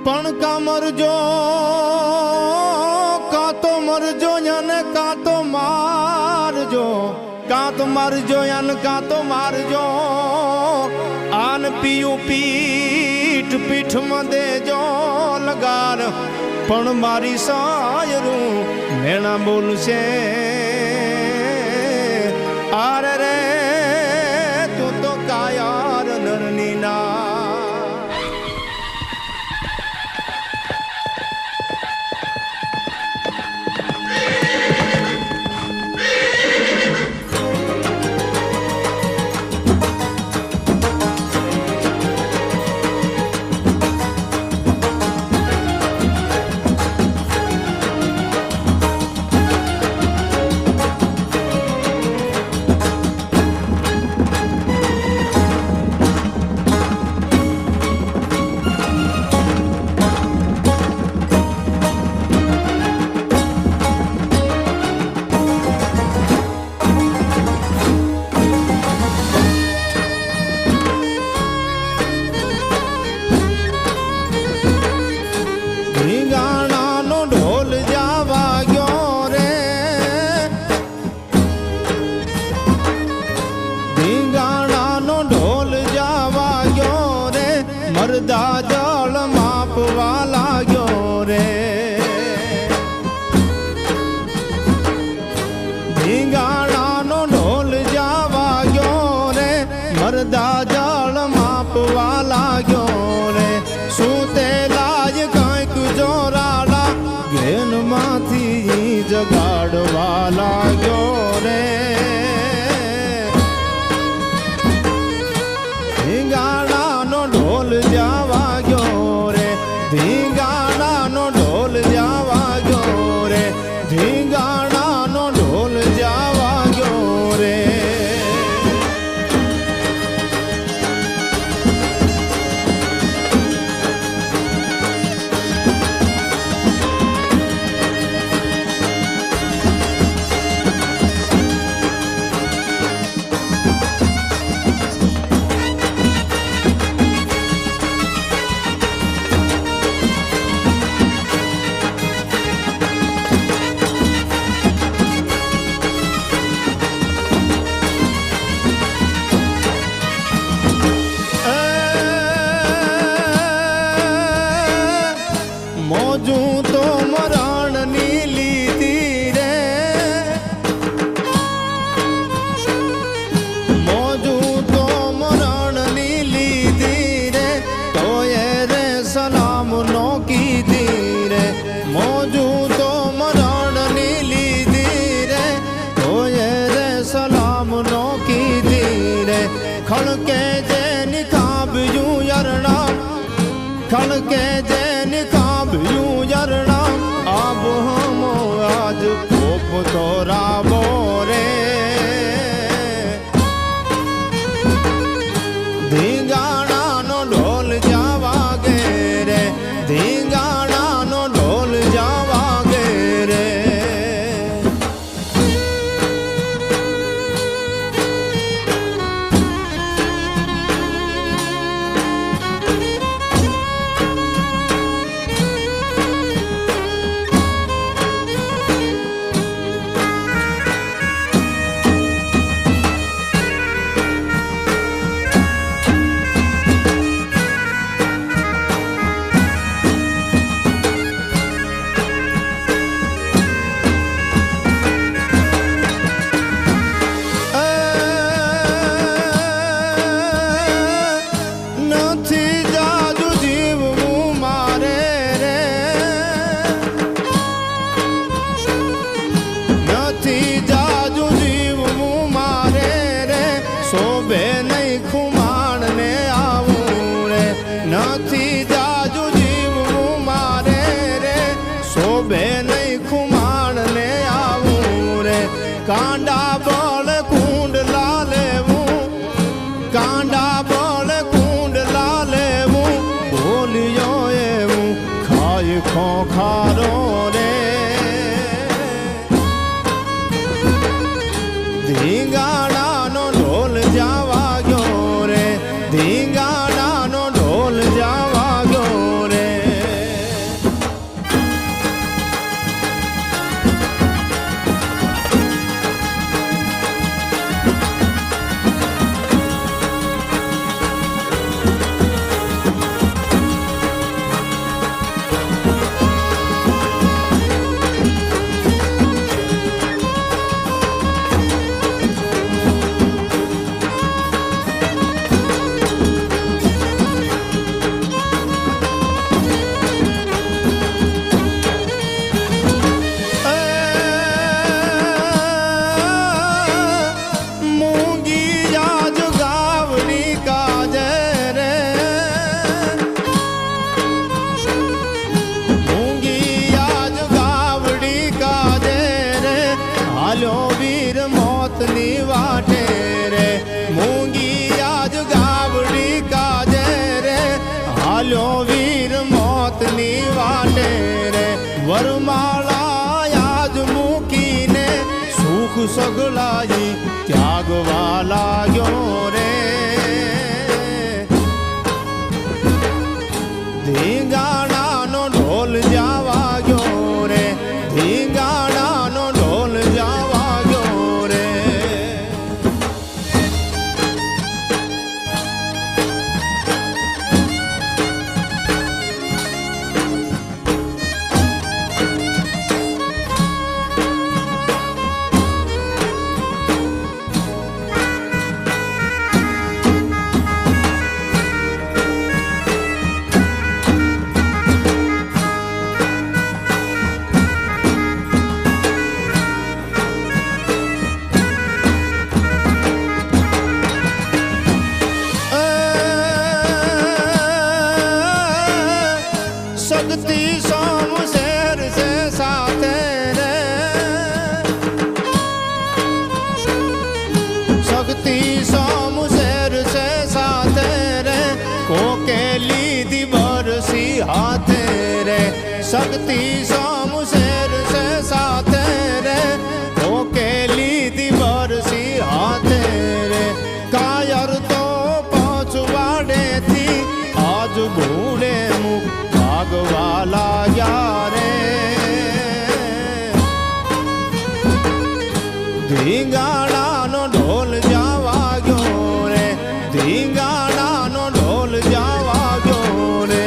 પણ કા મરજો કા તો મરજો અને કા તો મારજો, કા તો મારજો અને કા તો મારજો. આન પીયું પીઠ પીઠમાં દેજો લગાર, પણ મારી સાયરું મેણા બોલશે. આરે રે તું તો કાયાર નરની ના. મરદા જળ માપવા લાગ્યો રે. ધીંગાણાનો ઢોલ જાવા ગયો રે, મરદા જળ માપવા લાગ્યો રે. શું તે લાજ કંઈક જોરાડા ઘેનમાંથી જગાડવા લાગ્યો રે. ધીંગાણાનો ઢોલ જાવા ગયો રે, ધીંગાણાનો ઢોલ જાવા ગયો રે, ધીંગાણાનો ઢોલ જાવા ગયો રે. મોજું તો મરણની લીધી રે, મોજું તો મરણની લીધી રે, તોય રે સલામ નો કીધી રે. મોજું તો મરણની લીધી રે, તોય રે સલામ નો કીધી રે. ખણકે જેની ખાબ્યું યરણા, ખણકે જેની ખાબ્યું યરણા, આબો હમો આજ કોપ તો રાબો રે. ધીંગાણાનો ઢોલ જાવા ગે રે, ધીંગાણાનો ઢોલ જાવા ગે રે. સુખ સગલાઈ ત્યાગવા લાગ્યો રે ધીંગાણાનો ઢોલ જાવા ગયો રે ધીંગાણાનો ઢોલ જાવા ગયો રે शक्ति सोम शेर से साथे रे शक्ति सोम शेर से साथे रे कोकेली दी बरसी हाथे रे शक्ति सोम शेर से साथे रे कोकेली दी बरसी हाथे रे कायर तो पहुंचवाड़े थी आज भूले मुख भागवा लाग्या रे ધીંગાણાનો ઢોલ જાવા ગયો રે ધીંગાણાનો ઢોલ જાવા ગયો રે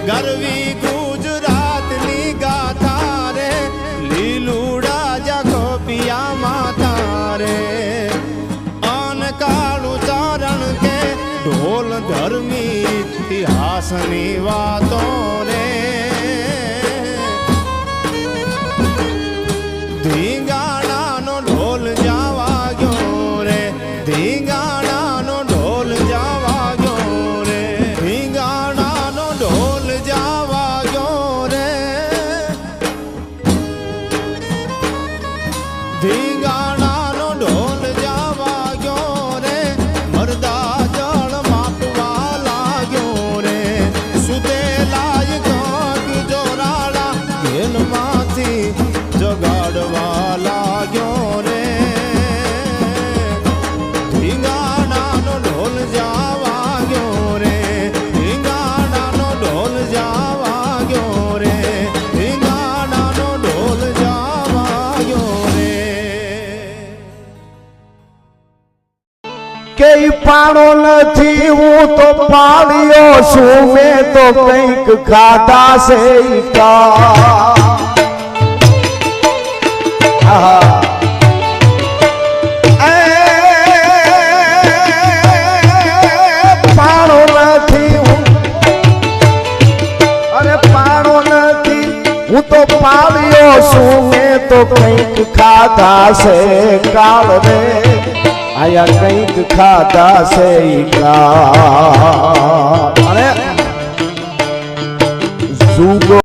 ગરવી ગુજરાતની ગાથા રે લીલુડા જાખો પિયા માથા રે અન કાળું ચારણ કે ઢોલ ધર્મી ઇતિહાસની વાતો રે ધીંગાણાનો ઢોલ જાવા ગયો રે ધીંગાણાનો ઢોલ જાવા ગયો રે ધીંગાણાનો ઢોલ જાવા ગયો રે ધીંગાણાનો ઢોલ જાવા ગયો રે મરદા જળ માપવા લાગ્યો રે સુતેલાય કાંક જોરાળા ઘેનમાંથી જગાડવા લાગ્યો રે ધીંગાણાનો ઢોલ જાવા ગયો રે ધીંગાણાનો ઢોલ જાવા ગયો રે ધીંગાણાનો ઢોલ જાવા ગયો રે કે પાણો નથી હું તો પાળ્યો છું મેં તો કંઈક ખાધા છે પાણો નથી અરે પાણો નથી હું તો પાળ્યો છું મેં તો કંઈક ખાધા છે કાળ રે આયા કંઈક ખાધા છે કાળ અને જુગો